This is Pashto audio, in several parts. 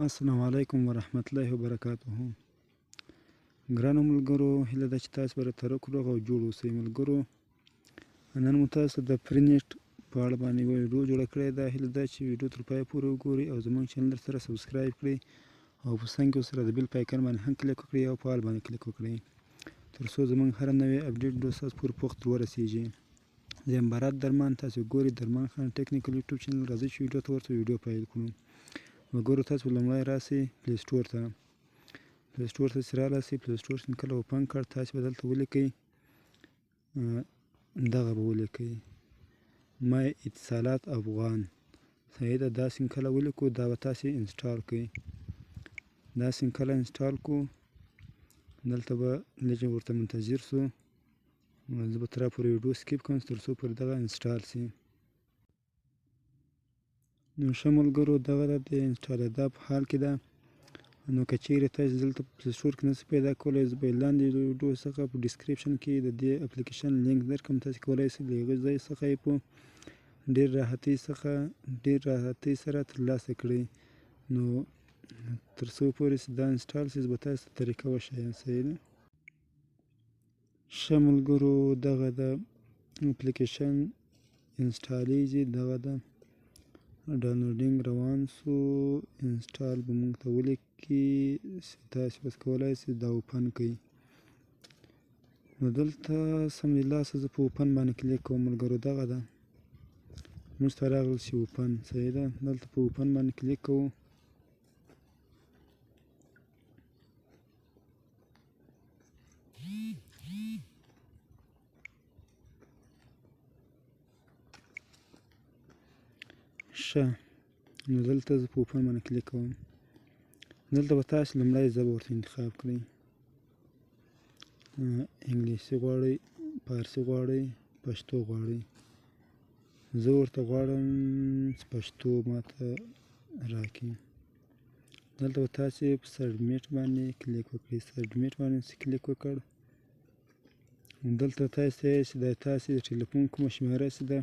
السلام علیکم ورحمت الله وبرکاته. ګرانو ملګرو، هیله ده چې تاسو به راته روغ او جوړ اوسئ. ملګرو، نن مو تاسو د پرینټ په اړه باندې یوه ویډیو جوړه کړې ده. هیله ده چې ویډیو تر پایه پورې وګورئ او زموږ چینل سره سبسکرایب کړئ او په څنګ کې ورسره د بیل په آیکن باندې هم کلیک وکړئ او په آل باندې کلیک وکړئ تر څو زموږ هره نوې اپډیټ ویډیو ستاسو پورې په وخت ورسیږي. زه یم بارات درمان، تاسو ګورئ درمان خان ټیکنیکل یوټیوب چینل. راځئ چې ویډیو ته ورته ویډیو پیل کړو. ملګرو، تاسو لومړی راسئ پلی سټور ته. پلی سټور ته چې رالاسی، پلی سټور چې کله اوپن کړ، تاسو به دلته ولیکئ دغه به ولیکئ ما اتصالات افغان. صحیح ده. دا سیم کله ولیکو، دا به تاسې انسټال کړئ. دا سیم کله انسټال کړو، دلته به لږ ورته منتظر سو. زه به تر هغه پورې ویډیو سکیپ کوم تر څو پورې دغه انسټال سي. نو ښه ملګرو، دغه د انسټالېدا په حال کې ده. نو که چیرې تاسو دلته په پلی سټور کې نشئ پیدا کولی، زه به یې لاندې د ویډیو څخه په ډسکریپشن کې د دې اپلیکیشن لینک درکړم. تاسو کولی شئ له هغه ځای څخه یې په ډېر راحتۍ سره ترلاسه کړئ. نو تر څو پورې چې دا انسټال شي، زه به تاسو ته طریقه وښایم. صحیح ده. ښه ملګرو، دغه د اپلیکیشن انسټالیږي، دغه د ډاونلوډینګ روان سو. انسټال به موږ ته ولیکي، تاسو بس کولی شئ دا اوپن کړئ. نو دلته سمدلاسه زه په اوپن باندې کلیک کوم. ملګرو، دغه ده موږ ته راغلل چې اوپن. صحیح ده. دلته په اوپن باندې کلیک کوو. ښه، نو دلته زه په اوپن باندې کلیک کوم. دلته به تاسو لومړی ژبه ورته انتخاب کړئ. انګلیسي غواړئ، فارسي غواړئ، پښتو غواړئ. زه ورته غواړم چې پښتو ماته راکړي. دلته به تاسې په سبمیټ باندې کلیک وکړئ. سبمیټ باندې چې کلیک وکړ، دلته تاسې ته چې د تاسې د ټلیفون کومه شمېره چې ده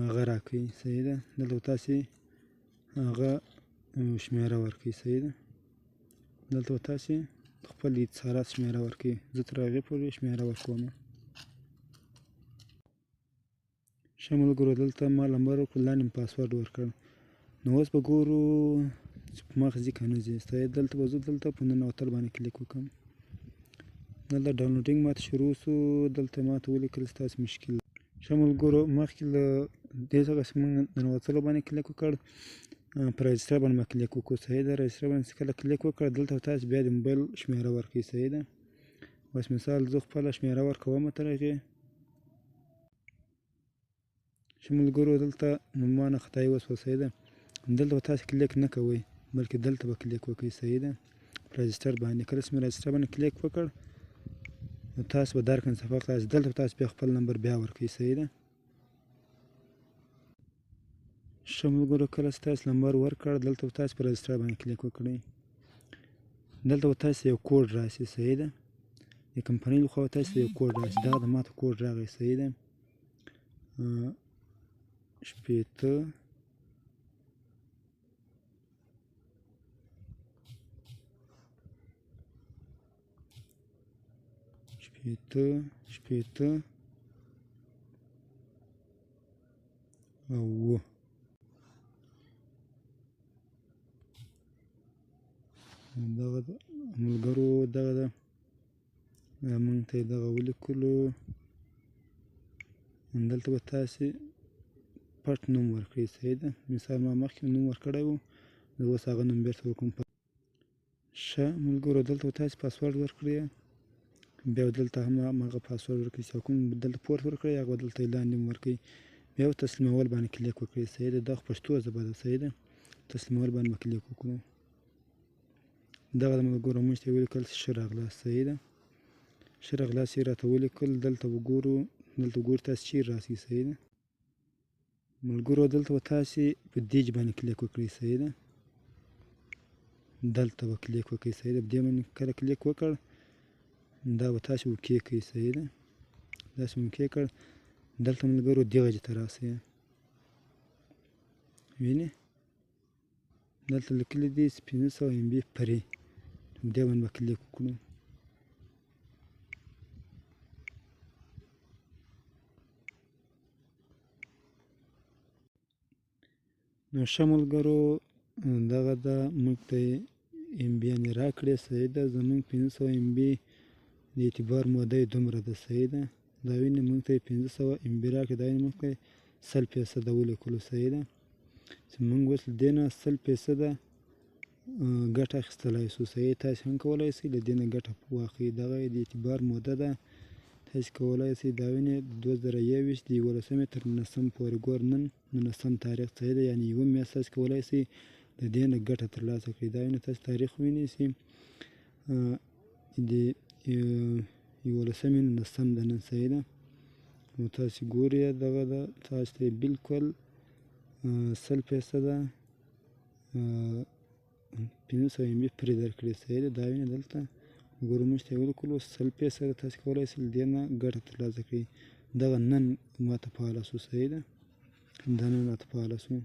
هغه راکړئ. صحیح ده. دلته به تاسې هغه شمېره ورکړئ. صحیح ده. دلته به تاسې خپل اتصالات شمېره ورکړئ. زه تر هغې پورې شمېره ورکوم. ښه ملګرو، دلته ما نمبر ورکړ، لاندې مې پاسورډ ورکړ. نو اوس به ګورو چې په مخ ځي که نه ځي. صحیح. دلته به زه دلته په ننوتل باندې کلیک وکړم. دلته ډاونلوډینګ ماته شروع سو. دلته ماته ولیکل ستاسو مشکل. ښه ملګرو، مخکې له دې څخه چې موږ ننوتلو باندې کلیک وکړ، په رجسټر باندې به کلیک وکړو. صحیح ده. رجسټر باندې چې کله کلیک وکړ، دلته تاسو بیا د موبایل شمېره ورکړئ. صحیح ده. بس مثال زه خپله شمېره ورکوم تر هغې. ښه ملګرو، دلته ما نه خطایي وشوه. صحیح ده. دلته به تاسو کلیک نه کوئ، بلکې دلته به کلیک وکړئ. صحیح ده. په رجسټر باندې کله چې مې رجسټر باندې کلیک وکړ، نو تاسو به درکړم صفحه خلاص. دلته به تاسو بیا خپل نمبر بیا ورکړئ. صحیح ده. ښه ملګرو، کله چې تاسو نمبر ورکړ، دلته به تاسو په رجسټر باندې کلیک وکړئ. دلته به تاسو یو کوډ راشي. صحیح ده. د کمپنۍ لخوا به تاسو یو کوډ راشي. دغه د ماته کوډ راغی. صحیح ده. شپېته او اووه. دغه ملګرو، دغه ده موږ ته یې دغه ولیکلو. دلته به تاسې پټ نوم ورکړئ. صحیح ده. مثال ما مخکې نوم ورکړی و، زه اوس هغه نوم بېرته ورکوم. ښه ملګرو، دلته به تاسې پاسورډ ورکړئ. بیا به دلته هم هماغه پاسورډ ورکړئ چې کوم دلته پورت ورکړئ، هغه به دلته لاندې هم ورکړئ. بیا به تسلیمول باندې کلیک وکړئ. صحیح ده. دا خو پښتو ژبه ده. صحیح ده. تسلیمول باندې به کلیک وکړو. دغه د ملګرو موږ ته یې ولیکل چې ښه راغلاست. صحیح ده. ښه راغلاست یې راته ولیکل. دلته وګورو، دلته وګورو تاسې چیرې راسئ. صحیح ده. ملګرو، دلته به تاسې په دیج باندې کلیک وکړئ. صحیح ده. دلته به کلیک وکړئ. صحیح ده. په دې باندې کله کلیک وکړ، دا به تاسې اوکې کړئ. صحیح ده. داسې مې اوکې کړ. دلته ملګرو دغه ځای ته راسئ. وینې، دلته لیکلي دي 500 MB فري. دې باندې به کلیک وکړو. نو ښه ملګرو دغه ده موږ ته MB یې راکړې، صحیح ده. زموږ 500 MB د اعتبار موده یې دومره ده، صحیح ده. دا وینې موږ ته یې 500 MB راکړې، دا وینې موږ ته یې 100% ولیکلو، صحیح ده. چې موږ اوس له دې نه 100% ګټه اخیستلی شو، صحیح. تاسې هم کولی شئ له دې نه ګټه واخلئ. دغه د اعتبار موده ده، تاسې کولی شئ دا وینې 2021 د 11 تر 19 پورې. ګور نن 19 تاریخ، صحیح ده. یعنې یوه میاشت تاسې کولی شئ له دې نه ګټه ترلاسه کړئ. دا وینې تاسې تاریخ وینئ د 11 ده نن، صحیح ده. نو تاسې ګورئ دغه ده، تاسې ته بلکل 100% 500 MB فري درکړي، صحیح ده. دا وینې دلته ګورو موږ ته یې ولیکلو 100% تاسې کولی شئ له دې نه ګټه ترلاسه کړئ. دغه نن ماته فعاله شو، صحیح ده. دا نن راته فعاله شو.